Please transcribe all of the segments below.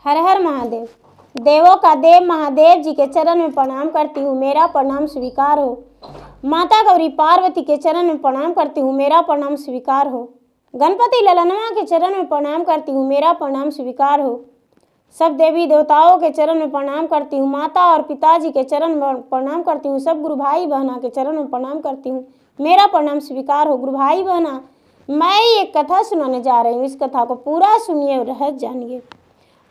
हर हर महादेव। देवों का देव महादेव जी के चरण में प्रणाम करती हूँ, मेरा प्रणाम स्वीकार हो। माता गौरी पार्वती के चरण में प्रणाम करती हूँ, मेरा प्रणाम स्वीकार हो। गणपति ललनवा के चरण में प्रणाम करती हूँ, मेरा प्रणाम स्वीकार हो। सब देवी देवताओं के चरण में प्रणाम करती हूँ, माता और पिताजी के चरण में प्रणाम करती हूँ। सब गुरु भाई बहना के चरण में प्रणाम करती हूँ, मेरा प्रणाम स्वीकार हो। गुरु भाई बहना, मैं एक कथा सुनाने जा रही हूँ, इस कथा को पूरा सुनिए और रहस्य जानिए।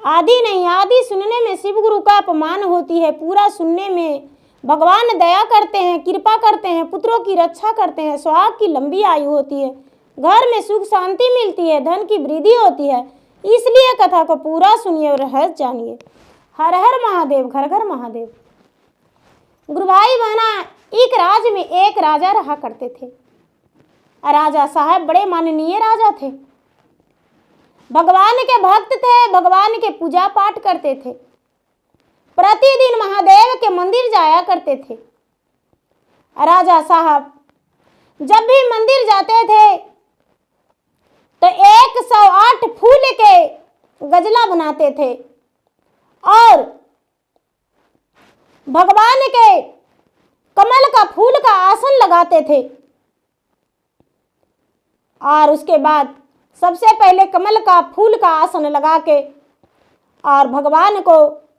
आदि नहीं आदि सुनने में शिव गुरु का अपमान होती है, पूरा सुनने में भगवान दया करते हैं, कृपा करते हैं, पुत्रों की रक्षा करते हैं, सुहाग की लंबी आयु होती है, घर में सुख शांति मिलती है, धन की वृद्धि होती है। इसलिए कथा को पूरा सुनिए और रहस्य जानिए। हर हर महादेव, घर घर महादेव। गुरु भाई बहना, एक राज्य में एक राजा रहा करते थे। राजा साहब बड़े माननीय राजा थे, भगवान के भक्त थे, भगवान के पूजा पाठ करते थे, प्रतिदिन महादेव के मंदिर जाया करते थे। राजा साहब जब भी मंदिर जाते थे तो 108 फूल के गजला बनाते थे और भगवान के कमल का फूल का आसन लगाते थे। और उसके बाद सबसे पहले कमल का फूल का आसन लगा के और भगवान को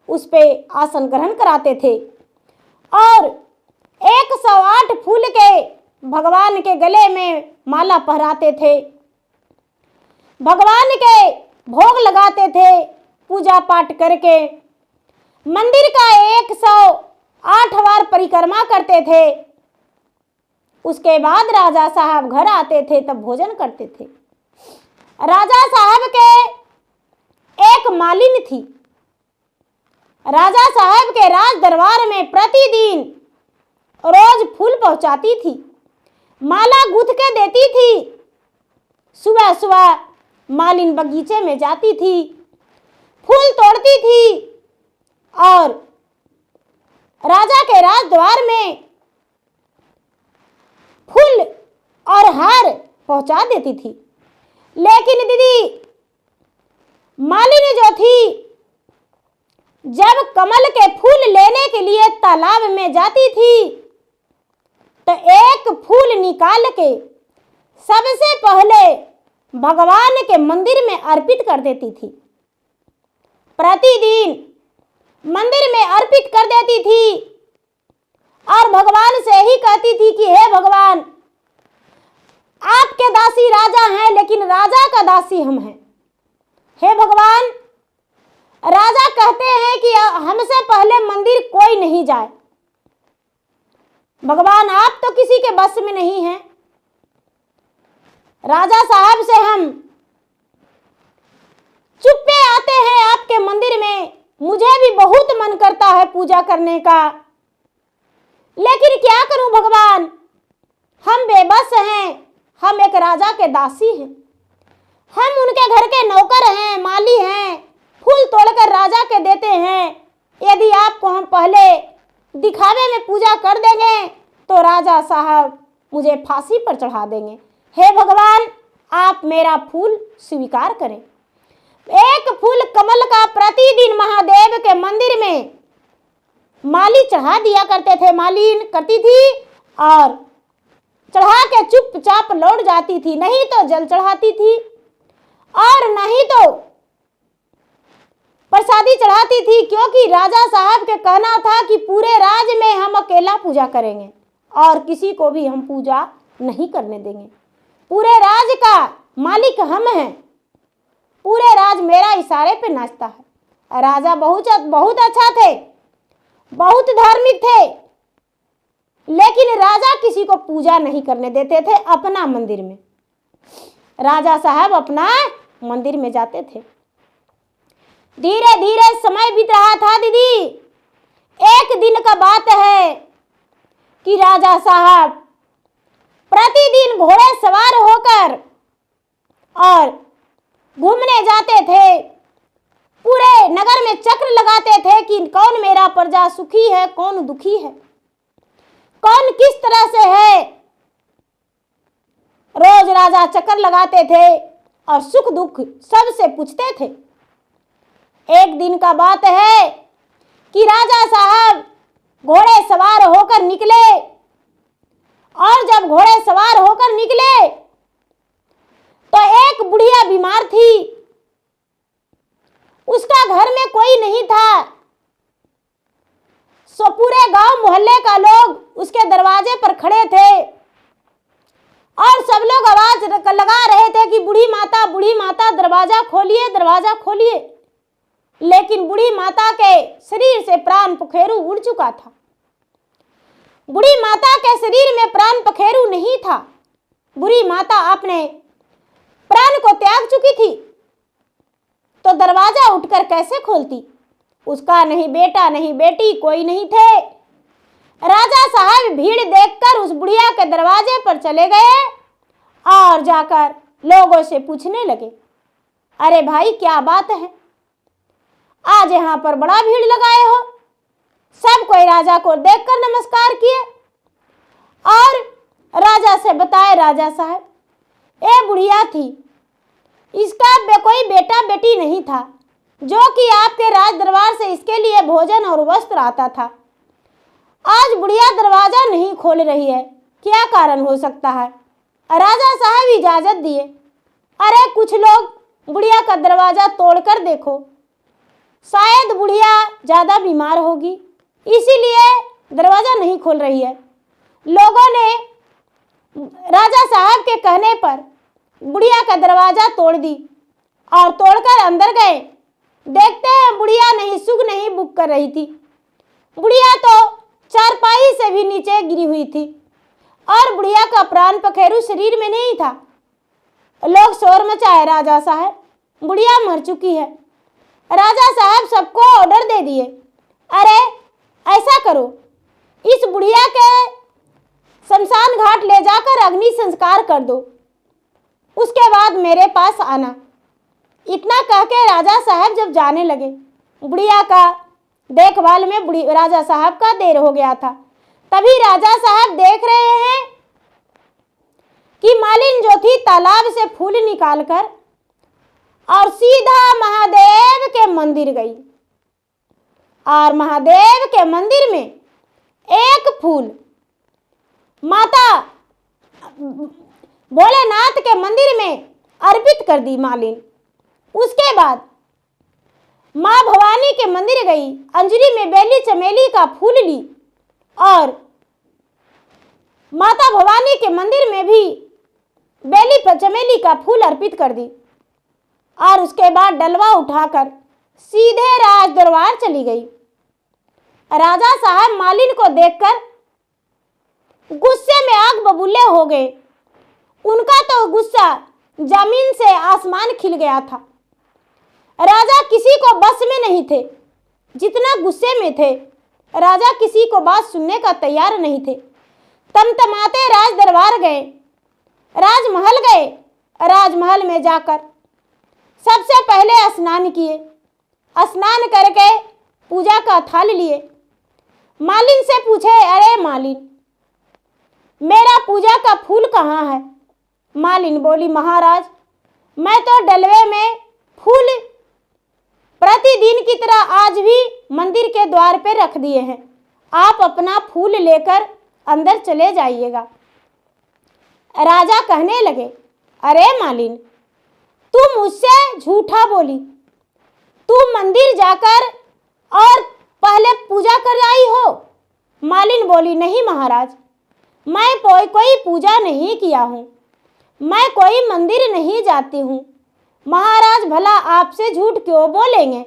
उस पे आसन ग्रहण कराते थे और 108 फूल के भगवान के गले में माला पहराते थे, भगवान के भोग लगाते थे। पूजा पाठ करके मंदिर का 108 बार परिक्रमा करते थे। उसके बाद राजा साहब घर आते थे, तब भोजन करते थे। राजा साहब के एक मालिन थी। राजा साहब के राज दरबार में प्रतिदिन रोज फूल पहुंचाती थी, माला गूंथ के देती थी। सुबह सुबह मालिन बगीचे में जाती थी, फूल तोड़ती थी और राजा के राज द्वार में फूल और हार पहुंचा देती थी। लेकिन दीदी मालिनी जो थी, जब कमल के फूल लेने के लिए तालाब में जाती थी तो एक फूल निकाल के सबसे पहले भगवान के मंदिर में अर्पित कर देती थी। प्रतिदिन मंदिर में अर्पित कर देती थी और भगवान से ही कहती थी कि हे भगवान, आपके दासी राजा हैं लेकिन राजा का दासी हम हैं। हे भगवान, राजा कहते हैं कि हमसे पहले मंदिर कोई नहीं जाए। भगवान, आप तो किसी के बस में नहीं हैं। राजा साहब से हम चुप्पे आते हैं आपके मंदिर में, मुझे भी बहुत मन करता है पूजा करने का, लेकिन क्या करूं भगवान, हम बेबस हैं, हम एक राजा के दासी हैं, हम उनके घर के नौकर हैं, माली हैं, फूल तोड़कर राजा के देते हैं। यदि आपको हम पहले दिखावे में पूजा कर देंगे तो राजा साहब मुझे फांसी पर चढ़ा देंगे। हे भगवान, आप मेरा फूल स्वीकार करें। एक फूल कमल का प्रतिदिन महादेव के मंदिर में माली चढ़ा दिया करते थे, मालिन करती थी और चढ़ा के चुपचाप लौट जाती थी। नहीं तो जल चढ़ाती थी और नहीं तो प्रसादी चढ़ाती थी, क्योंकि राजा साहब के कहना था कि पूरे राज्य में हम अकेला पूजा करेंगे और किसी को भी हम पूजा नहीं करने देंगे। पूरे राज्य का मालिक हम हैं, पूरे राज मेरा इशारे पे नाचता है। राजा बहुत अच्छा थे, बहुत धार्मिक थे, लेकिन राजा किसी को पूजा नहीं करने देते थे अपना मंदिर में। राजा साहब अपना मंदिर में जाते थे। धीरे धीरे समय बीत रहा था दीदी। एक दिन का बात है कि राजा साहब प्रतिदिन घोड़े सवार होकर और घूमने जाते थे, पूरे नगर में चक्र लगाते थे कि कौन मेरा प्रजा सुखी है, कौन दुखी है, कौन किस तरह से है। रोज राजा चक्कर लगाते थे और सुख दुख सबसे पूछते थे। एक दिन का बात है कि राजा साहब घोड़े सवार होकर निकले, और जब घोड़े सवार होकर निकले तो एक बुढ़िया बीमार थी। उसका घर में कोई नहीं था, सो पूरे गांव मोहल्ले का लोग उसके दरवाजे पर खड़े थे और सब लोग आवाज लगा रहे थे कि बूढ़ी माता दरवाजा खोलिए, दरवाजा खोलिए। लेकिन बूढ़ी माता के शरीर से प्राण पखेरु उड़ चुका था। बूढ़ी माता के शरीर में प्राण पखेरु नहीं था। बूढ़ी माता अपने प्राण को त्याग चुकी थी, तो दरवाजा उठकर कैसे खोलती? उसका नहीं बेटा नहीं बेटी कोई नहीं थे। राजा साहब भीड़ देखकर उस बुढ़िया के दरवाजे पर चले गए और जाकर लोगों से पूछने लगे, अरे भाई क्या बात है, आज यहाँ पर बड़ा भीड़ लगाए हो। सब कोई राजा को देखकर नमस्कार किए और राजा से बताए, राजा साहब ये बुढ़िया थी, इसका कोई बेटा बेटी नहीं था, जो कि आपके राज दरबार से इसके लिए भोजन और वस्त्र आता था। आज बुढ़िया दरवाजा नहीं खोल रही है, क्या कारण हो सकता है? राजा साहब इजाजत दिए। अरे कुछ लोग बुढ़िया का दरवाजा तोड़कर देखो, शायद बुढ़िया ज्यादा बीमार होगी, इसीलिए दरवाजा नहीं खोल रही है। लोगों ने राजा साहब के कहने पर बुढ़िया का दरवाजा तोड़ दी और तोड़कर अंदर गए। देखते हैं बुढ़िया नहीं सुग नहीं बुक कर रही थी। बुढ़िया तो चारपाई से भी नीचे गिरी हुई थी और बुढ़िया का प्राण पखेरु शरीर में नहीं था। लोग शोर मचाए, राजा साहब बुढ़िया मर चुकी है। राजा साहब सबको ऑर्डर दे दिए, अरे ऐसा करो, इस बुढ़िया के शमशान घाट ले जाकर अग्नि संस्कार कर दो, उसके बाद मेरे पास आना। इतना कह के राजा साहब जब जाने लगे, बुढ़िया का देखभाल में राजा साहब का देर हो गया था। तभी राजा साहब देख रहे हैं कि मालिन जो थी तालाब से फूल निकालकर और सीधा महादेव के मंदिर गई, और महादेव के मंदिर में एक फूल माता भोलेनाथ के मंदिर में अर्पित कर दी मालिन। उसके बाद माँ भवानी के मंदिर गई, अंजलि में बेली चमेली का फूल ली और माता भवानी के मंदिर में भी बेली चमेली का फूल अर्पित कर दी, और उसके बाद डलवा उठाकर सीधे राज दरबार चली गई। राजा साहब मालिन को देखकर गुस्से में आग बबूले हो गए। उनका तो गुस्सा जमीन से आसमान खिल गया था। राजा किसी को बस में नहीं थे, जितना गुस्से में थे। राजा किसी को बात सुनने का तैयार नहीं थे। तमतमाते राज दरबार गए, राजमहल गए। राजमहल में जाकर सबसे पहले स्नान किए, स्नान करके पूजा का थाल लिए। मालिन से पूछे, अरे मालिन मेरा पूजा का फूल कहाँ है? मालिन बोली, महाराज मैं तो डलवे में फूल प्रतिदिन की तरह आज भी मंदिर के द्वार पे रख दिए हैं, आप अपना फूल लेकर अंदर चले जाइएगा। राजा कहने लगे, अरे मालिन तू मुझसे झूठा बोली, तू मंदिर जाकर और पहले पूजा कर आई हो। मालिन बोली, नहीं महाराज मैं कोई पूजा नहीं किया हूँ, मैं कोई मंदिर नहीं जाती हूँ। महाराज भला आपसे झूठ क्यों बोलेंगे?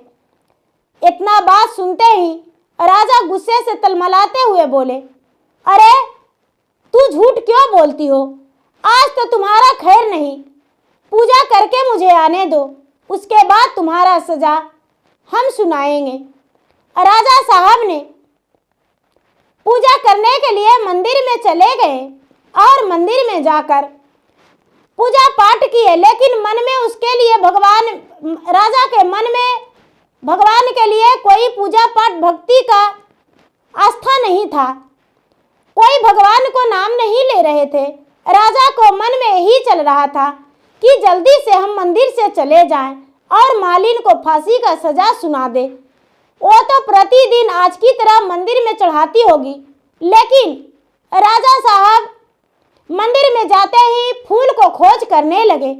इतना बात सुनते ही राजा गुस्से से तलमलाते हुए बोले, अरे तू झूठ क्यों बोलती हो? आज तो तुम्हारा खैर नहीं, पूजा करके मुझे आने दो, उसके बाद तुम्हारा सजा हम सुनाएंगे। राजा साहब ने पूजा करने के लिए मंदिर में चले गए और मंदिर में जाकर पूजा पाठ किए, लेकिन मन में उसके लिए राजा के मन में भगवान के लिए कोई पूजा पाठ भक्ति का आस्था नहीं था। कोई भगवान को नाम नहीं ले रहे थे। राजा को मन में यही चल रहा था कि जल्दी से हम मंदिर से चले जाएं और मालिन को फांसी का सजा सुना दे। वो तो प्रतिदिन आज की तरह मंदिर में चढ़ाती होगी, लेकिन राजा साहब मंदिर में जाते ही फूल को खोज करने लगे।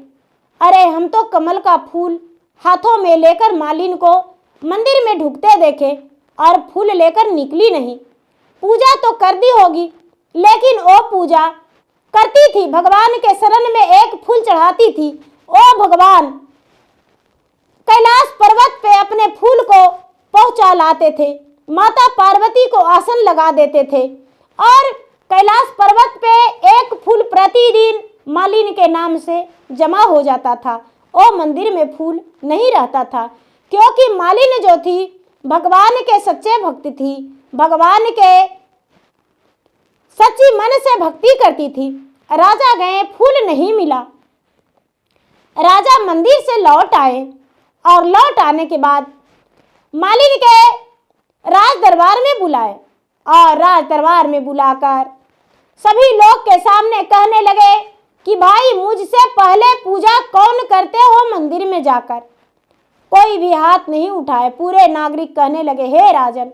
अरे हम तो कमल का फूल हाथों में लेकर मालिन को मंदिर में ढुकते देखे और फूल लेकर निकली नहीं। पूजा तो कर दी होगी, लेकिन वो पूजा करती थी, भगवान के शरण में एक फूल चढ़ाती थी। ओ भगवान कैलाश पर्वत पे अपने फूल को पहुंचा लाते थे, माता पार्वती को आसन लगा देते थे और कैलाश पर्वत पे एक फूल प्रतिदिन मालिन के नाम से जमा हो जाता था। ओ मंदिर में फूल नहीं रहता था, क्योंकि मालिन जो थी भगवान के सच्चे भक्त थी, भगवान के सच्ची मन से भक्ति करती थी। राजा गए, फूल नहीं मिला। राजा मंदिर से लौट आए और लौट आने के बाद मालिन के राज दरबार में बुलाए और राज दरबार में बुलाकर सभी लोग के सामने कहने लगे कि भाई मुझसे पहले पूजा कौन करते हो मंदिर में जाकर। कोई भी हाथ नहीं उठाए। पूरे नागरिक कहने लगे, हे राजन,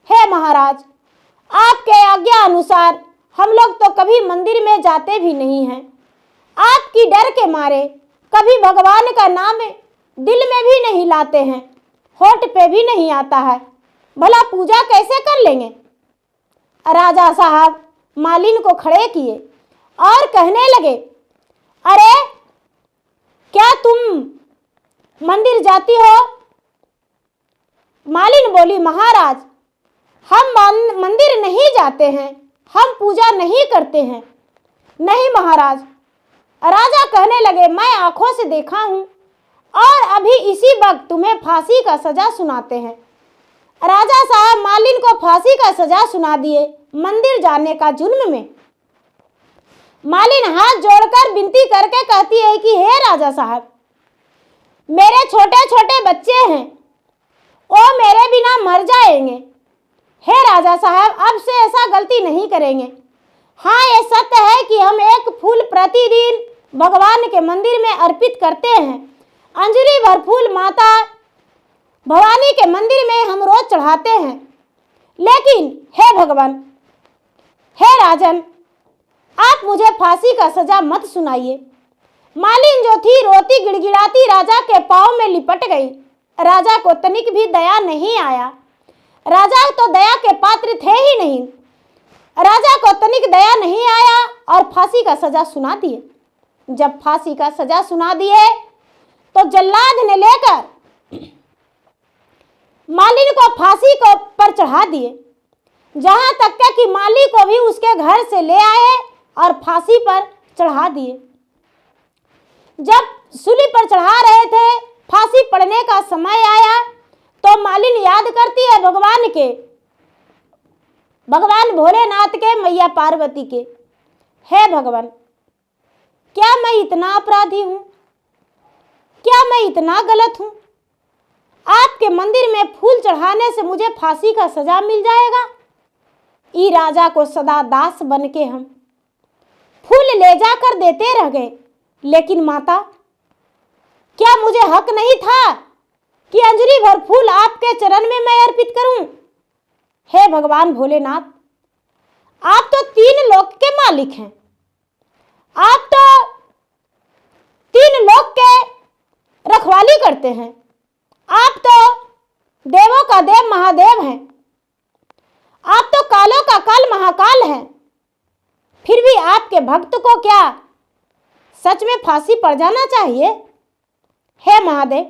हे महाराज, आपके आज्ञा अनुसार हम लोग तो कभी मंदिर में जाते भी नहीं हैं। आपकी डर के मारे कभी भगवान का नाम दिल में भी नहीं लाते हैं, होठ पे भी नहीं आता है, भला पूजा कैसे कर लेंगे। राजा साहब मालिन को खड़े किए और कहने लगे, अरे क्या तुम मंदिर जाती हो? मालिन बोली, महाराज हम मंदिर नहीं जाते हैं, हम पूजा नहीं करते हैं। नहीं महाराज। राजा कहने लगे, मैं आंखों से देखा हूं और अभी इसी वक्त तुम्हें फांसी का सजा सुनाते हैं। राजा साहब मालिन को फांसी का सजा सुना दिए मंदिर जाने का जुर्म में। मालिन हाथ जोड़कर विनती करके कहती है कि हे राजा साहब, मेरे छोटे छोटे बच्चे हैं, वो मेरे बिना मर जाएंगे। हे राजा साहब, अब से ऐसा गलती नहीं करेंगे। हाँ, ये सत्य है कि हम एक फूल प्रतिदिन भगवान के मंदिर में अर्पित करते हैं। अंजलि भर फूल माता भवानी के मंदिर में हम रोज चढ़ाते हैं। लेकिन हे भगवान, हे राजन, आप मुझे फांसी का सजा मत सुनाइए। मालिन जो थी रोती गिड़गिड़ाती राजा के पांव में लिपट गई। राजा को तनिक भी दया नहीं आया। राजा तो दया के पात्र थे ही नहीं। राजा को तनिक दया नहीं आया और फांसी का सजा सुना दिए। जब फांसी का सजा सुना दिए तो जल्लाद ने लेकर मालिन को फांसी को पर चढ़ा दिए, जहां तक कि माली को भी उसके घर से ले आए और फांसी पर चढ़ा दिए। जब सूली पर चढ़ा रहे थे, फांसी पड़ने का समय आया तो मालिन याद करती है भगवान के, भगवान भोलेनाथ के, मैया पार्वती के। हे भगवान, क्या मैं इतना अपराधी हूं? क्या मैं इतना गलत हूं? आपके मंदिर में फूल चढ़ाने से मुझे फांसी का सजा मिल जाएगा। ई राजा को सदा दास बन के हम फूल ले जाकर देते रह गए। लेकिन माता, क्या मुझे हक नहीं था कि अंजलि भर फूल आपके चरण में मैं अर्पित करूं? हे भगवान भोलेनाथ, आप तो 3 लोक के मालिक हैं। आप तो 3 लोक के रखवाली करते हैं। आप तो देवों का देव महादेव हैं। आप तो कालों का काल महाकाल हैं। फिर भी आपके भक्त को क्या सच में फांसी पड़ जाना चाहिए? हे महादेव,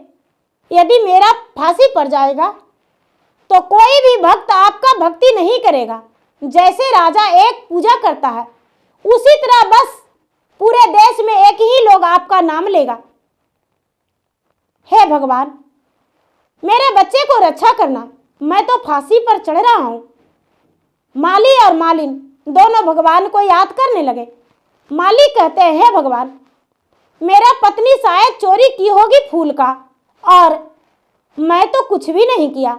यदि मेरा फांसी पड़ जाएगा तो कोई भी भक्त आपका भक्ति नहीं करेगा। जैसे राजा एक पूजा करता है, उसी तरह बस पूरे देश में एक ही लोग आपका नाम लेगा। हे भगवान, मेरे बच्चे को रक्षा करना। मैं तो फांसी पर चढ़ रहा हूं। माली और मालिन दोनों भगवान को याद करने लगे। माली कहते हैं, हे भगवान, मेरा पत्नी शायद चोरी की होगी फूल का, और मैं तो कुछ भी नहीं किया,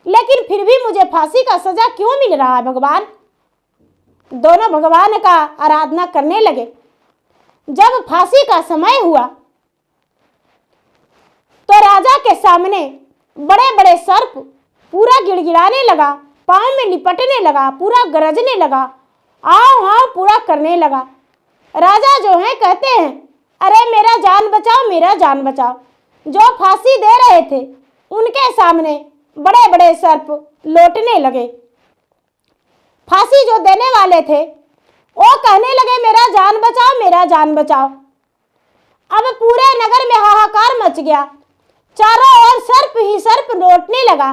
लेकिन फिर भी मुझे फांसी का सजा क्यों मिल रहा है भगवान? दोनों भगवान का आराधना करने लगे। जब फांसी का समय हुआ तो राजा के सामने बड़े बड़े सर्प पूरा गिड़गिड़ाने लगा, पांव में लिपटने लगा, पूरा गरजने लगा, आओ हाँ पूरा करने लगा। राजा जो है कहते हैं, अरे मेरा जान बचाओ, मेरा जान बचाओ। जो फांसी दे रहे थे उनके सामने बड़े बड़े सर्प लौटने लगे। फांसी जो देने वाले थे वो कहने लगे, मेरा जान बचाओ, मेरा जान बचाओ। अब पूरे नगर में हाहाकार मच गया, चारों ओर सर्प ही सर्प लौटने लगा।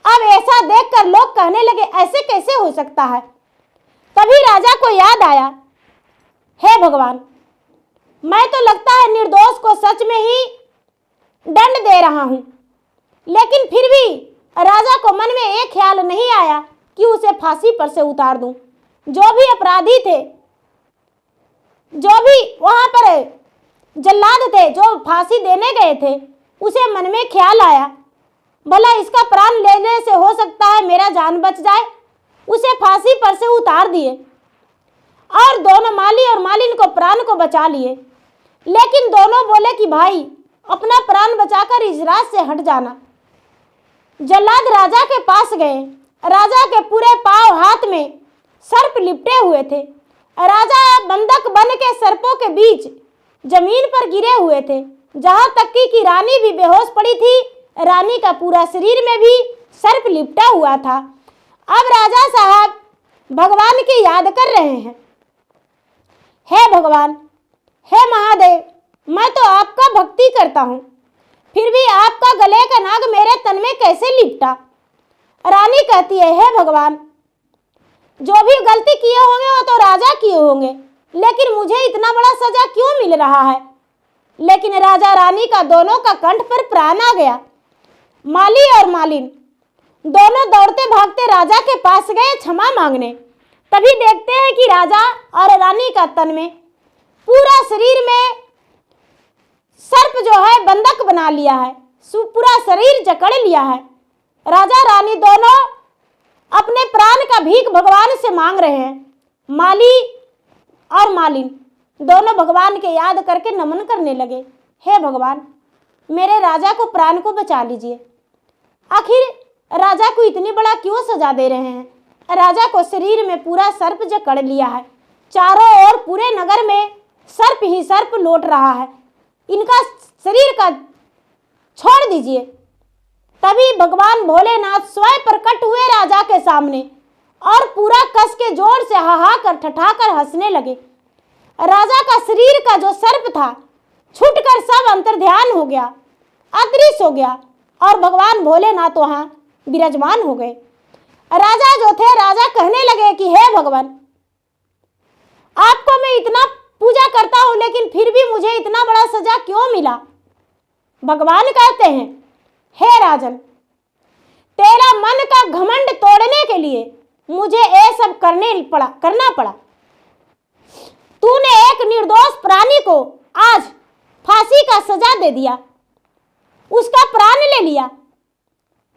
अब ऐसा देखकर लोग कहने लगे, ऐसे कैसे हो सकता है। तभी राजा को याद आया, हे भगवान, मैं तो लगता है निर्दोष को सच में ही दंड दे रहा हूं। लेकिन फिर भी राजा को मन में एक ख्याल नहीं आया कि उसे फांसी पर से उतार दूं। जो भी अपराधी थे, जो भी वहां पर जल्लाद थे, जो फांसी देने गए थे, उसे मन में ख्याल आया, भला इसका प्राण लेने से हो सकता है मेरा जान बच जाए। उसे फांसी पर से उतार दिए और दोनों माली और मालिन को प्राण को बचा लिए। लेकिन दोनों बोले कि भाई अपना प्राण बचाकर इस राज से हट जाना। जल्लाद राजा के पास गए। राजा के पूरे पांव हाथ में सर्प लिपटे हुए थे। राजा बंधक बन के सर्पों के बीच जमीन पर गिरे हुए थे, जहां तक कि रानी भी बेहोश पड़ी थी। रानी का पूरा शरीर में भी सर्प लिपटा हुआ था। अब राजा साहब भगवान की याद कर रहे हैं, हे भगवान, हे महादेव, मैं तो आपका भक्ति करता हूँ, फिर भी आपका गले का नाग मेरे तन में कैसे लिपटा। रानी कहती है, हे भगवान, जो भी गलती किए होंगे वो तो राजा किए होंगे, लेकिन मुझे इतना बड़ा सजा क्यों मिल रहा है। लेकिन राजा रानी का दोनों का कंठ पर प्राण आ गया। माली और मालिन दोनों दौड़ते भागते राजा के पास गए क्षमा मांगने। तभी देखते हैं कि राजा और रानी का तन में पूरा शरीर में सर्प जो है बंधक बना लिया है, पूरा शरीर जकड़ लिया है। राजा रानी दोनों अपने प्राण का भीख भगवान से मांग रहे हैं। माली और मालिन दोनों भगवान के याद करके नमन करने लगे, हे भगवान, मेरे राजा को प्राण को बचा लीजिए। आखिर राजा को इतनी बड़ा क्यों सजा दे रहे हैं। राजा को शरीर में पूरा सर्प जकड़ लिया है, चारों ओर पूरे नगर में सर्प ही सर्प लौट रहा है, इनका शरीर का छोड़ दीजिए। तभी भगवान भोलेनाथ स्वयं प्रकट हुए राजा के सामने और पूरा कस के जोर से हाहाकार ठठाकर हंसने लगे। राजा का शरीर का जो सर्प था छूटकर सब अंतर्ध्यान हो गया, अदृश्य हो गया और भगवान भोलेनाथ वहां विराजमान हो गए। राजा जो थे, राजा कहने लगे कि हे भगवान, आपको मैं इतना पूजा करता हूं, लेकिन फिर भी मुझे इतना बड़ा सजा क्यों मिला। भगवान कहते हैं, हे राजन, तेरा मन का घमंड तोड़ने के लिए मुझे ये सब करना पड़ा। तूने एक निर्दोष प्राणी को आज फांसी का सजा दे दिया, उसका प्राण ले लिया।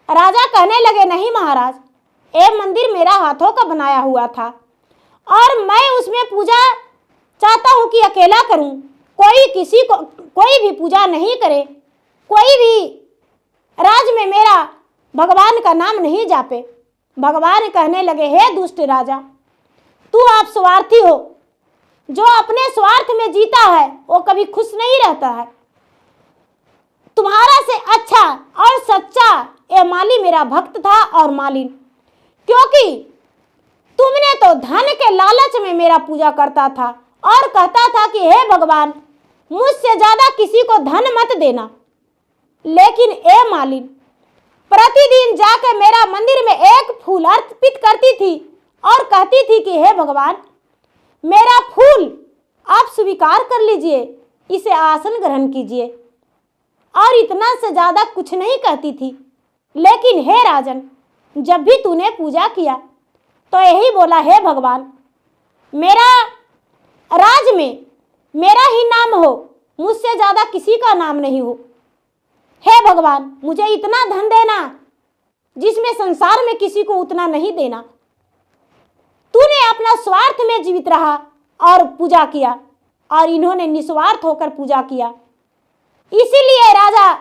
राजा कहने लगे, नहीं महाराज, ये मंदिर मेरा हाथों का बनाया हुआ था और मैं उसमें पूजा चाहता हूं कि अकेला करूं, कोई भी पूजा नहीं करे, कोई भी राज में मेरा भगवान का नाम नहीं जापे। भगवान कहने लगे, हे दुष्ट राजा, तू आप स्वार्थी हो, जो अपने स्वार्थ में जीता है वो कभी खुश नहीं रहता है। तुम्हारा से अच्छा और सच्चा ये माली मेरा भक्त था और मालिन, क्योंकि तुमने तो धन के लालच में मेरा पूजा करता था और कहता था कि हे भगवान, मुझसे ज्यादा किसी को धन मत देना। लेकिन ए मालिन प्रतिदिन जाकर मेरा मंदिर में एक फूल अर्पित करती थी और कहती थी कि हे भगवान, मेरा फूल आप स्वीकार कर लीजिए, इसे आसन ग्रहण कीजिए, और इतना से ज्यादा कुछ नहीं कहती थी। लेकिन हे राजन, जब भी तूने पूजा किया तो यही बोला, हे भगवान, मेरा राज में मेरा ही नाम हो, मुझसे ज्यादा किसी का नाम नहीं हो। हे भगवान, मुझे इतना धन देना जिसमें संसार में किसी को उतना नहीं देना। तूने अपना स्वार्थ में जीवित रहा और पूजा किया, और इन्होंने निस्वार्थ होकर पूजा किया। इसीलिए राजा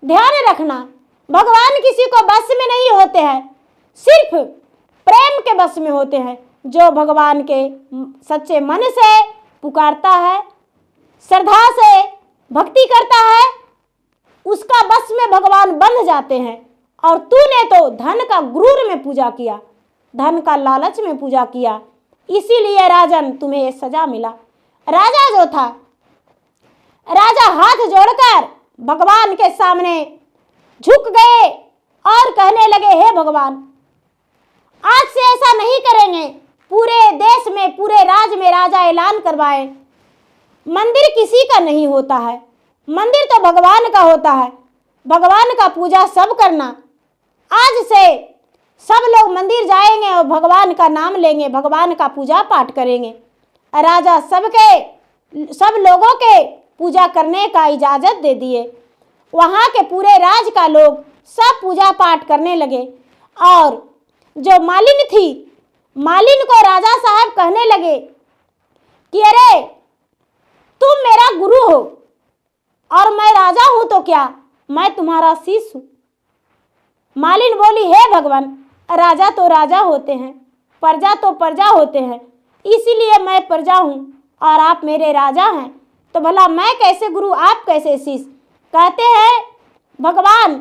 ध्यान रखना, भगवान किसी को बस में नहीं होते हैं, सिर्फ प्रेम के बस में होते हैं। जो भगवान के सच्चे मन से पुकारता है, श्रद्धा से भक्ति करता है, उसका बस में भगवान बंध जाते हैं। और तूने तो धन का गुरूर में पूजा किया, धन का लालच में पूजा किया, इसीलिए राजन तुम्हें ये सजा मिला। राजा जो था, राजा हाथ जोड़कर भगवान के सामने झुक गए और कहने लगे, हे भगवान, आज से ऐसा नहीं करेंगे। पूरे देश में, पूरे राज्य में राजा ऐलान करवाए, मंदिर किसी का नहीं होता है, मंदिर तो भगवान का होता है, भगवान का पूजा सब करना। आज से सब लोग मंदिर जाएंगे और भगवान का नाम लेंगे, भगवान का पूजा पाठ करेंगे। राजा सब लोगों के पूजा करने का इजाज़त दे दिए। वहाँ के पूरे राज्य का लोग सब पूजा पाठ करने लगे। और जो मालिन थी, मालिन को राजा साहब कहने लगे कि अरे तुम मेरा गुरु हो और मैं राजा हूँ, तो क्या मैं तुम्हारा शिष्य हूँ। मालिन बोली, हे भगवान, राजा तो राजा होते हैं, प्रजा तो प्रजा होते हैं, इसीलिए मैं प्रजा हूँ और आप मेरे राजा हैं, तो भला मैं कैसे गुरु, आप कैसे शिष्य। कहते हैं भगवान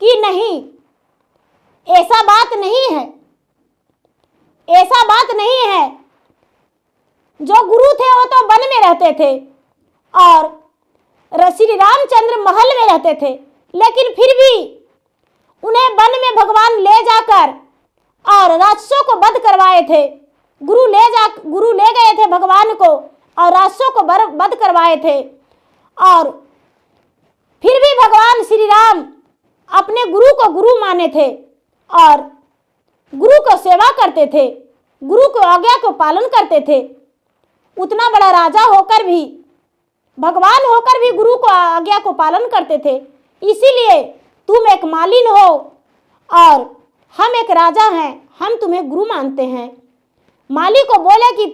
कि नहीं, ऐसा बात नहीं है, ऐसा बात नहीं है। जो गुरु थे वो तो वन में रहते थे और श्री रामचंद्र महल में रहते थे, लेकिन फिर भी उन्हें वन में भगवान ले जाकर और राक्षसों को वध करवाए थे। गुरु ले गए थे भगवान को और राक्षसों को वध करवाए थे। और फिर भी भगवान श्री राम अपने गुरु को गुरु माने थे और गुरु को सेवा करते थे, गुरु को आज्ञा को पालन करते थे। उतना बड़ा राजा होकर भी, भगवान होकर भी गुरु को आज्ञा को पालन करते थे। इसीलिए तुम एक मालिन हो और हम एक राजा हैं, हम तुम्हें गुरु मानते हैं। माली को बोले कि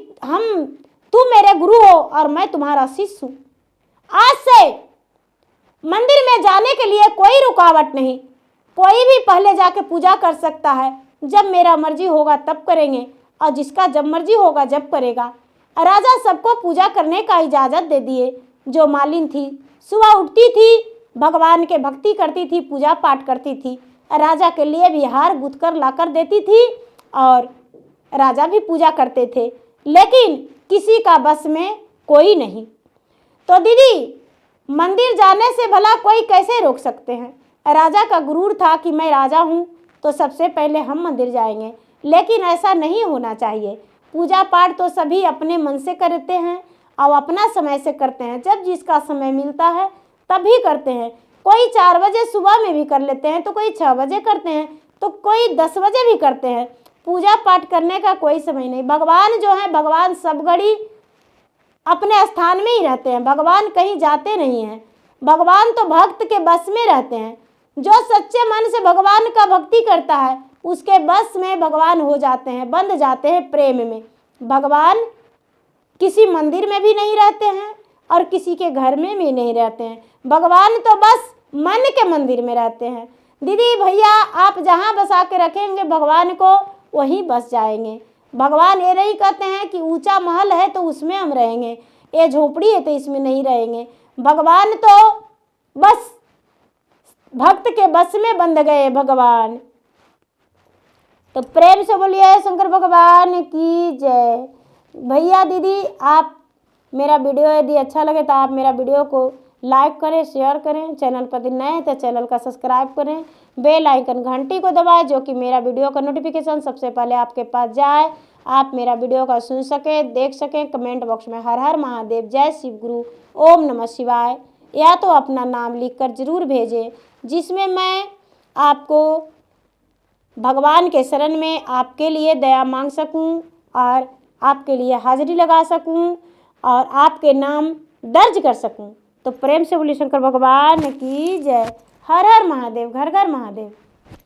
तुम मेरे गुरु हो और मैं तुम्हारा शिष्य हूँ। आज से मंदिर में जाने के लिए कोई रुकावट नहीं, कोई भी पहले जाके पूजा कर सकता है, जब मेरा मर्जी होगा तब करेंगे और जिसका जब मर्जी होगा जब करेगा। राजा सबको पूजा करने का इजाज़त दे दिए। जो मालिन थी सुबह उठती थी, भगवान के भक्ति करती थी, पूजा पाठ करती थी, राजा के लिए भी हार गूंथ कर लाकर देती थी और राजा भी पूजा करते थे, लेकिन किसी का बस में कोई नहीं। तो दीदी, मंदिर जाने से भला कोई कैसे रोक सकते हैं। राजा का गुरूर था कि मैं राजा हूँ तो सबसे पहले हम मंदिर जाएंगे, लेकिन ऐसा नहीं होना चाहिए। पूजा पाठ तो सभी अपने मन से करते हैं और अपना समय से करते हैं, जब जिसका समय मिलता है तभी करते हैं। कोई 4 बजे सुबह में भी कर लेते हैं, तो कोई 6 बजे करते हैं, तो कोई 10 बजे भी करते हैं। पूजा पाठ करने का कोई समय नहीं। भगवान जो है, भगवान सब घड़ी अपने स्थान में ही रहते हैं, भगवान कहीं जाते नहीं हैं। भगवान तो भक्त के बस में रहते हैं। जो सच्चे मन से भगवान का भक्ति करता है उसके बस में भगवान हो जाते हैं, बंध जाते हैं प्रेम में। भगवान किसी मंदिर में भी नहीं रहते हैं और किसी के घर में भी नहीं रहते हैं। भगवान तो बस मन के मंदिर में रहते हैं। दीदी भैया, आप जहाँ बसा के रखेंगे भगवान को, वहीं बस जाएंगे। भगवान ये नहीं कहते हैं कि ऊंचा महल है तो उसमें हम रहेंगे, ये झोपड़ी है तो इसमें नहीं रहेंगे। भगवान तो बस भक्त के बस में बंध गए भगवान। तो प्रेम से बोलिए शंकर भगवान की जय। भैया दीदी, आप मेरा वीडियो यदि अच्छा लगे तो आप मेरा वीडियो को लाइक करें, शेयर करें। चैनल पर नए हैं तो चैनल का सब्सक्राइब करें, बेल आइकन घंटी को दबाएं, जो कि मेरा वीडियो का नोटिफिकेशन सबसे पहले आपके पास जाए, आप मेरा वीडियो का सुन सकें, देख सकें। कमेंट बॉक्स में हर हर महादेव, जय शिव गुरु, ओम नमः शिवाय या तो अपना नाम लिखकर ज़रूर भेजें, जिसमें मैं आपको भगवान के शरण में आपके लिए दया मांग सकूं और आपके लिए हाजिरी लगा सकूं और आपके नाम दर्ज कर सकूं। तो प्रेम से बोलिए शंकर भगवान की जय। हर हर महादेव, घर घर महादेव।